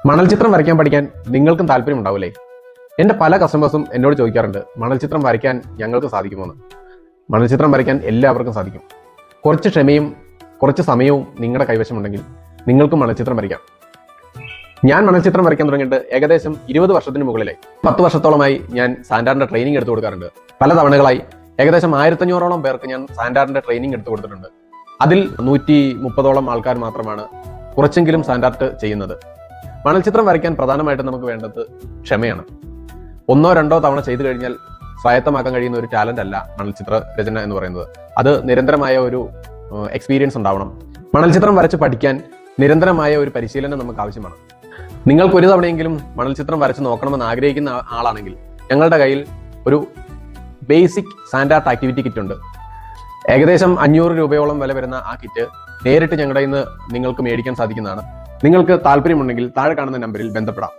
മണൽ ചിത്രം വരയ്ക്കാൻ പഠിക്കാൻ നിങ്ങൾക്കും താല്പര്യം ഉണ്ടാവില്ലേ? എൻ്റെ പല കസ്റ്റമേഴ്സും എന്നോട് ചോദിക്കാറുണ്ട്, മണൽ ചിത്രം വരയ്ക്കാൻ ഞങ്ങൾക്ക് സാധിക്കുമോ എന്ന്. മണൽ ചിത്രം വരയ്ക്കാൻ എല്ലാവർക്കും സാധിക്കും. കുറച്ച് ക്ഷമയും കുറച്ച് സമയവും നിങ്ങളുടെ കൈവശമുണ്ടെങ്കിൽ നിങ്ങൾക്കും മണൽ ചിത്രം വരയ്ക്കാം. ഞാൻ മണൽ ചിത്രം വരയ്ക്കാൻ തുടങ്ങിയിട്ട് ഏകദേശം 20 വർഷത്തിന് മുകളിലായി. 10 വർഷത്തോളമായി ഞാൻ സാൻഡാറിൻ്റെ ട്രെയിനിങ് എടുത്തു കൊടുക്കാറുണ്ട്. പല തവണകളായി ഏകദേശം 1500ഓളം പേർക്ക് ഞാൻ സാൻഡാറിൻ്റെ ട്രെയിനിങ് എടുത്തു കൊടുത്തിട്ടുണ്ട്. അതിൽ 130ഓളം ആൾക്കാർ മാത്രമാണ് കുറച്ചെങ്കിലും സാൻഡാർട്ട് ചെയ്യുന്നത്. മണൽ ചിത്രം വരയ്ക്കാൻ പ്രധാനമായിട്ടും നമുക്ക് വേണ്ടത് ക്ഷമയാണ്. 1-2 തവണ ചെയ്തു കഴിഞ്ഞാൽ സ്വായത്തമാക്കാൻ കഴിയുന്ന ഒരു ടാലന്റ് അല്ല മണൽ ചിത്ര രചന എന്ന് പറയുന്നത്. അത് നിരന്തരമായ ഒരു എക്സ്പീരിയൻസ് ഉണ്ടാവണം. മണൽ ചിത്രം വരച്ച് പഠിക്കാൻ നിരന്തരമായ ഒരു പരിശീലനം നമുക്ക് ആവശ്യമാണ്. നിങ്ങൾക്ക് ഒരു തവണയെങ്കിലും മണൽ ചിത്രം വരച്ച് നോക്കണമെന്ന് ആഗ്രഹിക്കുന്ന ആളാണെങ്കിൽ ഞങ്ങളുടെ കയ്യിൽ ഒരു ബേസിക് സാൻഡാർട്ട് ആക്ടിവിറ്റി കിറ്റ് ഉണ്ട്. ഏകദേശം 500 രൂപയോളം വില വരുന്ന ആ കിറ്റ് നേരിട്ട് ഞങ്ങളുടെ നിന്ന് നിങ്ങൾക്ക് മേടിക്കാൻ സാധിക്കുന്നതാണ്. നിങ്ങൾക്ക് താല്പര്യമുണ്ടെങ്കിൽ താഴെ കാണുന്ന നമ്പറിൽ ബന്ധപ്പെടാം.